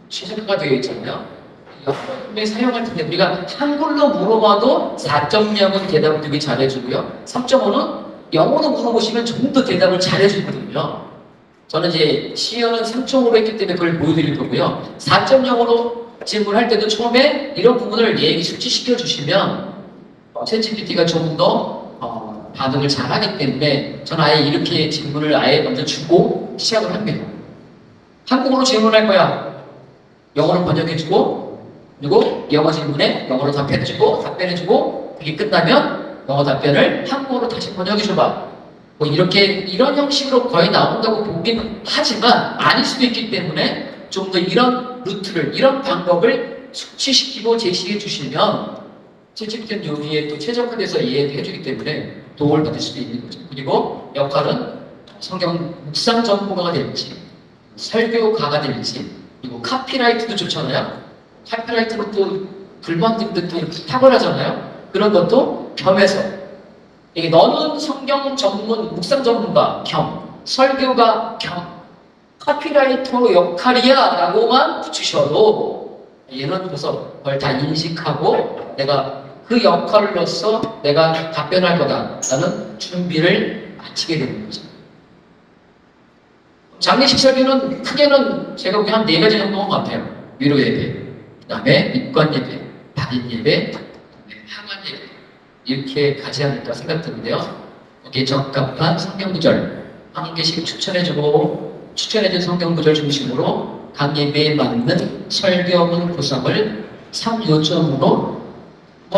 최적화가 되어 있잖아요. 영어를 사용할 텐데 우리가 한글로 물어봐도 4.0은 대답을 되게 잘해주고요. 3.5는 영어로 물어보시면 좀 더 대답을 잘해주거든요. 저는 이제 시연은 3.5로 했기 때문에 그걸 보여드릴 거고요. 4.0으로 질문할 때도 처음에 이런 부분을 얘기 숙지시켜 주시면 챗GPT가 조금 더 반응을 잘하기 때문에 저는 아예 이렇게 질문을 아예 먼저 주고 시작을 합니다. 한국어로 질문할 거야. 영어로 번역해주고 그리고 영어 질문에 영어로 답변해주고 답변해주고 그게 끝나면 영어 답변을 한국어로 다시 번역해줘봐. 이런 형식으로 거의 나온다고 보긴 하지만 아닐 수도 있기 때문에 좀 더 이런 루트를, 이런 방법을 숙지시키고 제시해 주시면 챗GPT는 여기에 또 최적화돼서 이해해 주기 때문에 도움을 받을 수도 있는 거죠. 그리고 역할은 성경 묵상 전문가가 될지, 설교가가 될지, 그리고 카피라이트도 좋잖아요. 카피라이트는 또 글 만드는 또 탁월하잖아요. 그런 것도 겸해서 너는 성경 전문, 묵상 전문가 겸, 설교가 겸 카피라이터 역할이야 라고만 붙이셔도 얘는 그래서 그걸 다 인식하고 내가 그 역할로서 내가 답변할 거다라는 준비를 마치게 되는 거죠. 장례식 설교는 크게는 제가 보기엔 한 4가지 정도인 것 같아요. 위로 예배, 그 다음에 입관 예배, 발인 예배, 하관 예배 이렇게 가지 않을까 생각드는데요. 여기에 적합한 성경 구절 한 개씩 추천해준 성경 구절 중심으로 각 예배에 맞는 설교문 구성을 3요점으로 뭐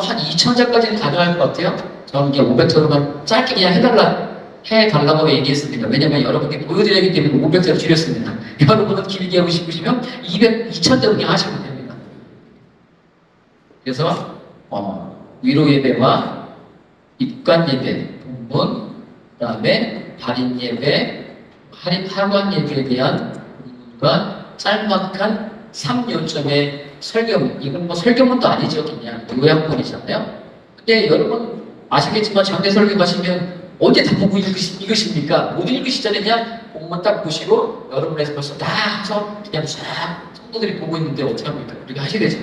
한 2000자까지는 가능할 것 같아요. 저는 이게 500자로만 짧게 그냥 해달라고 얘기했습니다. 왜냐면 여러분께 보여드려야 하기 때문에 500자로 줄였습니다. 여러분은 길게 하고 싶으시면 2000자로 그냥 하시면 됩니다. 그래서 위로 예배와 입관 예배, 본문, 그 다음에 발인 예배, 하관 예배에 대한 부분과 짤막한 3요점의 설교문. 이건 뭐 설교문도 아니죠. 그냥 요약본이잖아요. 근데 여러분 아시겠지만 장례 설교 가시면 언제 다 보고 읽으십니까? 못 읽으시잖아요. 그냥 본문 딱 보시고 여러분에서 벌써 다 해서 그냥 쫙 성도들이 보고 있는데 어떻게 합니까? 그렇게 하시겠죠.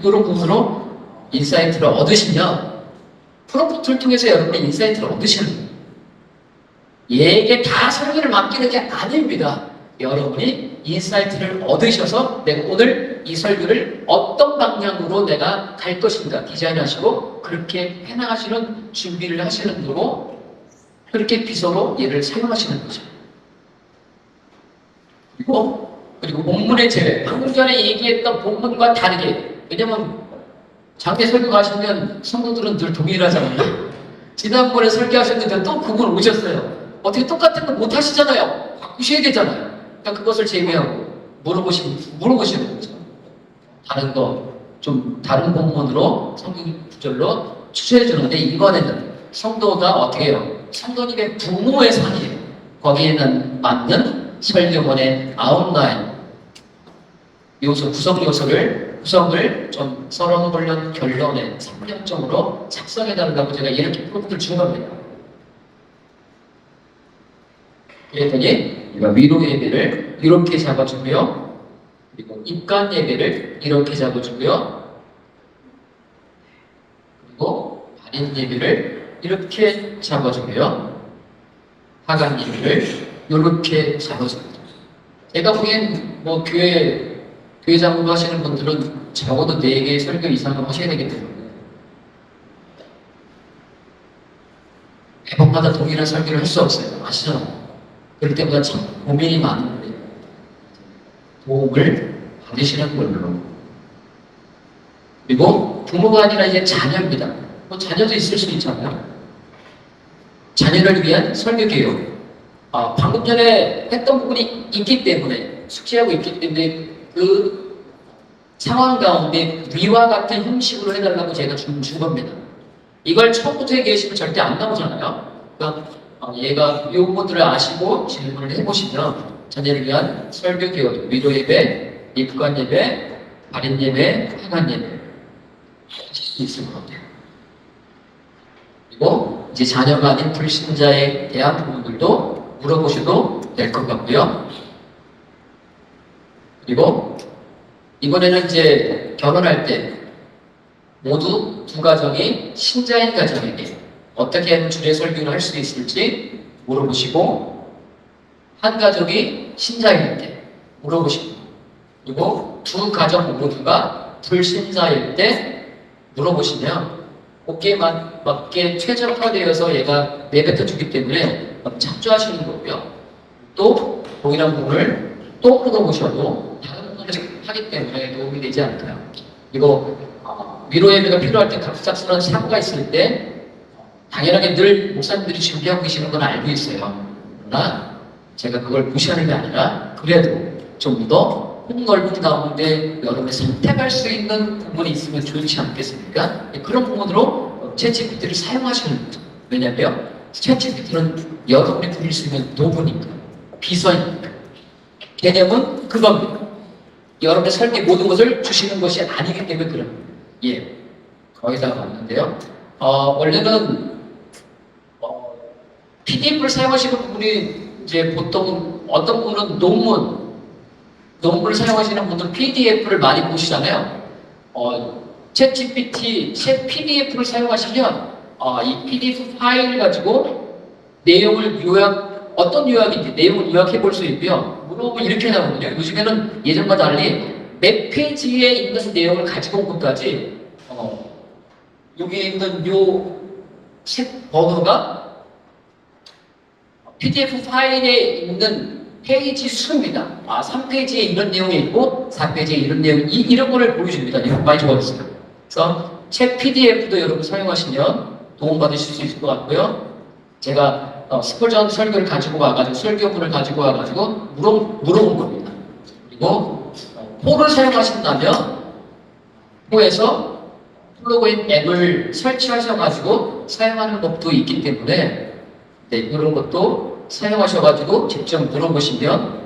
그런 부분으로 인사이트를 얻으시면 프롬프트를 통해서 여러분의 인사이트를 얻으시는 거예요. 얘에게 다 설교를 맡기는 게 아닙니다. 여러분이 인사이트를 얻으셔서 내가 오늘 이 설교를 어떤 방향으로 내가 갈 것인가 디자인하시고 그렇게 해나가시는 준비를 하시는 거고 그렇게 비서로 얘를 사용하시는 거죠. 그리고 본문의 제외, 방금 전에 얘기했던 본문과 다르게 왜냐면 장례 설교 가시면 성도들은 늘 동일하잖아요. 지난번에 설교하셨는데 또 그분 오셨어요. 어떻게 똑같은 거 못 하시잖아요. 바꾸셔야 되잖아요. 그러니까 그것을 제외하고 물어보시는 거죠. 다른 본문으로 성경 구절로 추천해 주는데 이번에는 성도가 어떻게 해요? 성도님의 부모의 상이에요. 거기에는 맞는 설교문의 아웃라인 구성을 좀 서론훈련 결론에 3점으로 작성해 달라고 제가 이렇게 프로그램을 준 겁니다. 그랬더니 위로 예배를 이렇게 잡아주고요. 그리고 입관 예배를 이렇게 잡아주고요. 그리고 발인 예배를 이렇게 잡아주고요. 하관 예배를 이렇게 잡아줍니다. 제가 보기엔 뭐 교회 장로 하시는 분들은 적어도 4개의 설교 이상을 하셔야 되기 때문에 매번마다 동일한 설교를 할 수 없어요. 아시죠? 그럴 때보다 참 고민이 많은데 도움을 받으시는 걸로. 그리고 부모가 아니라 이제 자녀입니다. 뭐 자녀도 있을 수 있잖아요. 자녀를 위한 설교 교육. 방금 전에 했던 부분이 있기 때문에 숙지하고 있기 때문에 그 상황 가운데 위와 같은 형식으로 해달라고 제가 준 겁니다. 이걸 처음부터 얘기하시면 절대 안 나오잖아요. 그러니까 얘가 이 부분들을 아시고 질문을 해보시면 자녀를 위한 설교 교육, 위로 예배, 입관 예배, 발인 예배, 하관 예배 하실 수 있을 것 같아요. 그리고 이제 자녀가 아닌 불신자에 대한 부분들도 물어보셔도 될 것 같고요. 그리고 이번에는 이제 결혼할 때 모두 두 가정이 신자인 가정에게 어떻게 하면 주례 설교를 할 수 있을지 물어보시고 한 가족이 신자일 때 물어보시고 그리고 두 가정 모두가 불신자일 때 물어보시면 거기에 맞게 최적화되어서 얘가 내뱉어 주기 때문에 참조하시는 거고요. 또 동일한 부분을 또 물어보셔도 다른 부분을 하기 때문에 도움이 되지 않을까요? 그리고 위로 예배가 필요할 때 갑작스러운 사고가 있을 때 당연하게 늘 목사님들이 준비하고 계시는 건 알고 있어요. 그러나 제가 그걸 무시하는 게 아니라 그래도 좀 더 폭넓은 가운데 여러분이 선택할 수 있는 부분이 있으면 좋지 않겠습니까? 그런 부분으로 챗GPT를 사용하시는 거죠. 왜냐하면 챗GPT는 여러분이 부릴 수 있는 도구니까, 비서니까. 개념은 그겁니다. 여러분의 설계 모든 것을 주시는 것이 아니기 때문에 그런 거예요. 거의 다 맞는데요. 원래는 PDF를 사용하시는 분이 이제 보통 어떤 분은 논문을 사용하시는 분들은 PDF를 많이 보시잖아요. 챗 GPT, 챗 PDF를 사용하시면 이 PDF 파일을 가지고 내용을 어떤 요약인지 내용을 요약해 볼 수 있고요. 물어보면 이렇게 나오거든요. 요즘에는 예전과 달리 몇 페이지에 있는 내용을 가지고 온 것까지 여기 있는 요 책 번호가 PDF 파일에 있는 페이지 수입니다. 3페이지에 이런 내용이 있고 4페이지에 이런 내용이 이런 거를 보여줍니다. 이거 많이 좋아졌어요. 그래서 책 PDF도 여러분 사용하시면 도움받으실 수 있을 것 같고요. 제가 스포전 설교를 가지고 와가지고 설교문을 가지고 와가지고 물어본 겁니다. 그리고 포를 사용하신다면 포에서 플러그인 앱을 설치하셔가지고 사용하는 법도 있기 때문에 이런 것도 사용하셔가지고 직접 물어보시면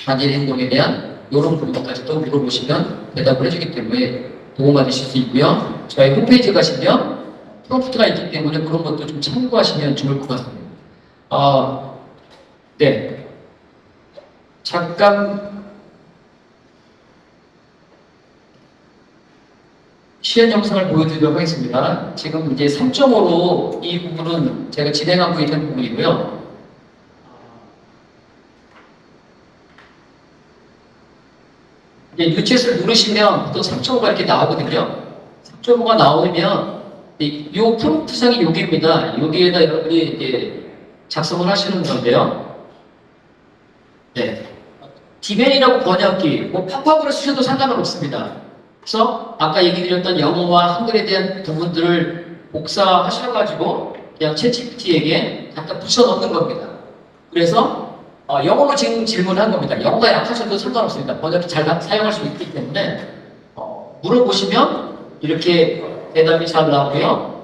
단일 행동에 대한 이런 부분까지도 물어보시면 대답을 해주기 때문에 도움받으실 수 있고요. 저희 홈페이지 가시면 프롬프트가 있기 때문에 그런 것도 좀 참고하시면 좋을 것 같습니다. 네. 잠깐 시연 영상을 보여드리도록 하겠습니다. 지금 이제 3.5로 이 부분은 제가 진행하고 있는 부분이고요. 이제 유챗을 누르시면 또 3.5가 이렇게 나오거든요. 3.5가 나오면 이 프롬프트상이 여기입니다. 여기에다 여러분이 이제 작성을 하시는 건데요. 네. 디멘이라고 번역기, 팝업으로 쓰셔도 상관은 없습니다. 그래서 아까 얘기 드렸던 영어와 한글에 대한 부분들을 복사하셔가지고 그냥 챗GPT에게 갖다 붙여 넣는 겁니다. 그래서 영어로 지금 질문한 겁니다. 영어가 약하셔도 상관없습니다. 번역기 잘 사용할 수 있기 때문에 물어보시면 이렇게 대답이 잘 나오고요.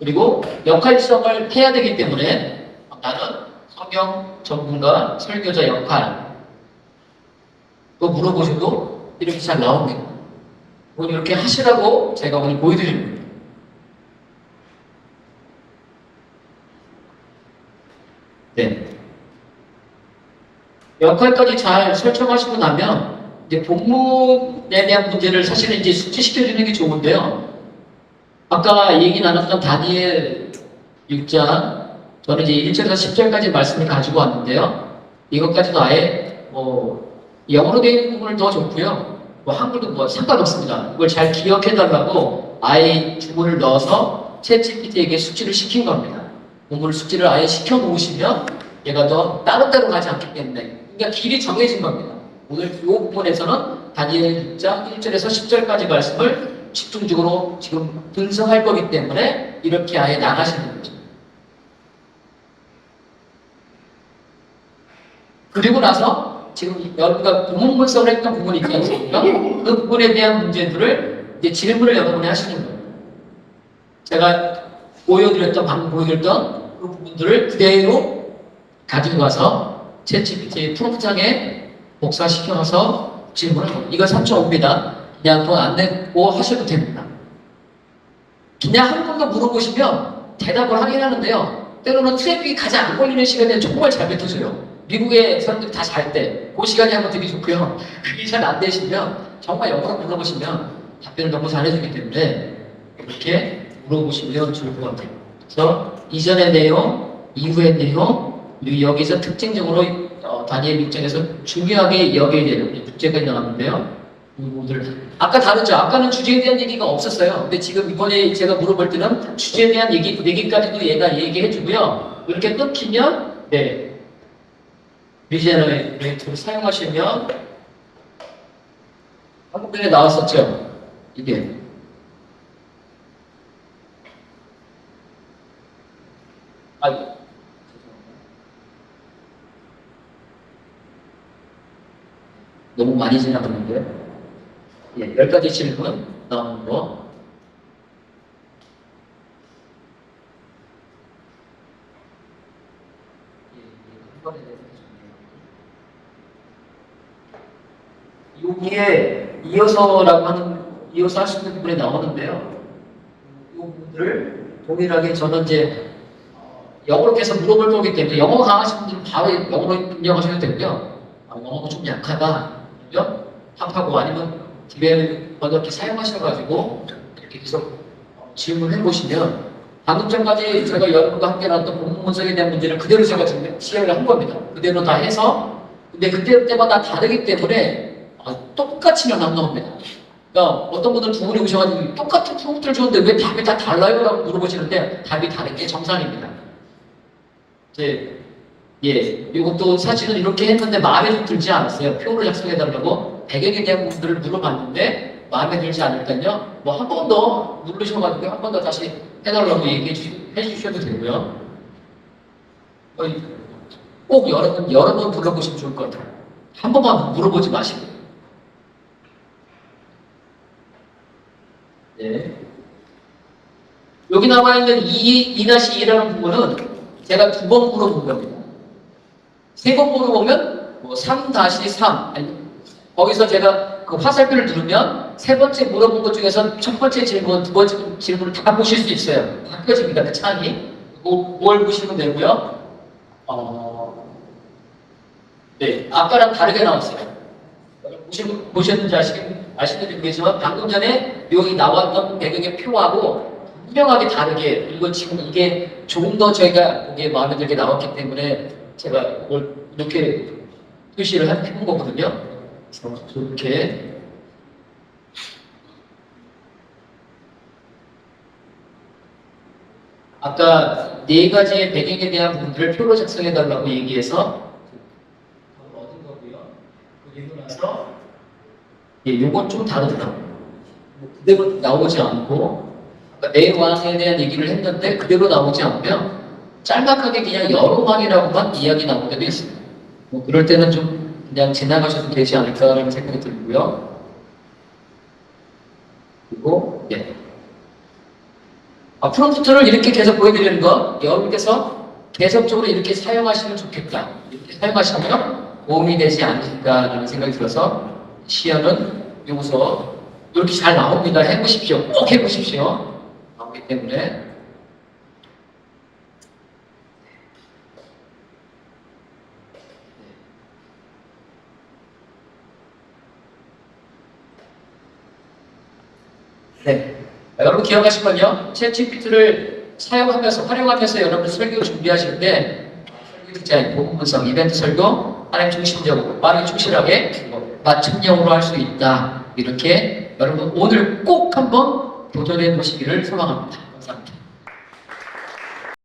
그리고 역할 지정을 해야 되기 때문에 나는 성경 전문가, 설교자 역할 또 물어보셔도 이렇게 잘 나옵니다. 오늘 이렇게 하시라고 제가 오늘 보여드립니다. 네. 역할까지 잘 설정하시고 나면 이제 본문에 대한 문제를 사실은 이제 숙지시켜주는 게 좋은데요. 아까 얘기 나눴던 다니엘 6장 저는 이제 1절에서 10절까지 말씀을 가지고 왔는데요. 이것까지도 아예 영어로 되어 있는 부분을 더 좋고요. 한글도 상관없습니다. 이걸 잘 기억해달라고 아예 주문을 넣어서 챗GPT에게 숙지를 시킨 겁니다. 본문을 숙지를 아예 시켜 놓으시면 얘가 더 다른 데로 가지 않기 때문에 그러니까 길이 정해진 겁니다. 오늘 이 부분에서는 다니엘 6장 1절에서 10절까지 말씀을 집중적으로 지금 분석할 거기 때문에 이렇게 아예 나가시는 거죠. 그리고 나서 지금 여러분가 본문 분석을 했던 부분이 있지 않습니까? 그 부분에 대한 문제들을 이제 질문을 여러분이 하시는 거예요. 제가 방금 보여드렸던 그 부분들을 그대로 가지고 가서 챗GPT 프롬프트장에 복사시켜서 질문을 합니다. 이거 3.5입니다. 그냥 돈 안 내고 하셔도 됩니다. 그냥 한 번 더 물어보시면 대답을 하긴 하는데요. 때로는 트래픽이 가장 안 걸리는 시간에 정말 잘 뱉어져요. 미국의 사람들이 다 잘 때, 그 시간이 하면 되게 좋고요. 그게 잘 안 되시면, 정말 영어로 물어보시면 답변을 너무 잘해주기 때문에 이렇게 물어보시면 좋을 것 같아요. 그래서 이전의 내용, 이후의 내용, 그리고 여기서 특징적으로 다니엘 6장에서 중요하게 여겨야 되는 주제가 나왔는데요. 이 부분들 아까 다르죠? 아까는 주제에 대한 얘기가 없었어요. 근데 지금 이번에 제가 물어볼 때는 주제에 대한 얘기까지도 얘가 얘기해주고요. 이렇게 끊기면 리제너레이터를 사용하시면 방금 전에 나왔었죠? 이게 너무 많이 지나갔는데 10가지 질문 나오는 거 여기에 이어서 할 수 있는 부분이 나오는데요. 이 부분들을 동일하게 저는 이제 영어로 계속 물어볼 거기 때문에 영어 강하신 분들은 바로 영어로 입력하셔도 되고요. 영어가 좀 약하다 그러면 팝하고 아니면 디벨 번역기 사용하셔가지고 이렇게 계속 질문해 보시면 방금 전까지 제가 여러분과 함께 나왔던 본문 분석에 대한 문제를 그대로 제가 지금 시연을 한 겁니다. 그대로 다 해서 근데 그때마다 다르기 때문에 똑같이는 안 나옵니다. 그러니까 어떤 분들은 두 분이 오셔가지고 똑같은 프롬프트를 줬는데 왜 답이 다 달라요? 라고 물어보시는데 답이 다른 게 정상입니다. 이것도 사실은 이렇게 했는데 마음에 좀 들지 않았어요. 표를 작성해달라고 배경에 대한 부분들을 물어봤는데 마음에 들지 않을까요? 뭐 한 번 더 누르셔가지고 한 번 더 다시 해달라고 해주셔도 되고요. 꼭 여러 번 불러보시면 좋을 것 같아요. 한 번만 물어보지 마시고. 네. 여기 나와 있는 2-2라는 부분은 제가 2번 물어본 겁니다. 3번 물어보면 뭐 3-3 거기서 제가 그 화살표를 누르면 3번째 물어본 것 중에서 첫 번째 질문, 두 번째 질문을 다 보실 수 있어요. 바뀌어집니다. 그 창이. 뭘 보시면 되고요. 네, 아까랑 다르게 나왔어요. 보셨는지 아시는지 모르겠지만 방금 전에 여기 나왔던 배경의 표하고 분명하게 다르게 그리고 지금 이게 조금 더 저희가 보기에 마음에 들게 나왔기 때문에 제가 이걸 이렇게 표시를 해본 거거든요. 그래서 이렇게 아까 4가지의 배경에 대한 부분들을 표로 작성해달라고 얘기해서 얻은 거고요. 그리고 나서 요건 좀 다르더라고요. 그대로 나오지 않고 그러니까 내 왕에 대한 얘기를 했는데 그대로 나오지 않고요. 짤막하게 그냥 여러 왕이라고만 이야기 나올 때도 있습니다. 뭐 그럴 때는 좀 그냥 지나가셔도 되지 않을까라는 생각이 들고요. 그리고 프롬프트를 이렇게 계속 보여드리는 거 여러분께서 계속적으로 이렇게 사용하시면 좋겠다. 이렇게 사용하시면 도움이 되지 않을까라는 생각이 들어서 시연은 여기서 이렇게 잘 나옵니다. 해보십시오. 꼭 해보십시오. 나오기 때문에 여러분 기억하시면요. 챗GPT를 활용하면서 여러분 설교 준비하실 때 설교 듣지 않고 복음 분석, 이벤트 설교 하나님 중심적으로 빠르게 충실하게 맞춤형으로 할 수 있다. 이렇게 여러분 오늘 꼭 한번 도전해 보시기를 소망합니다.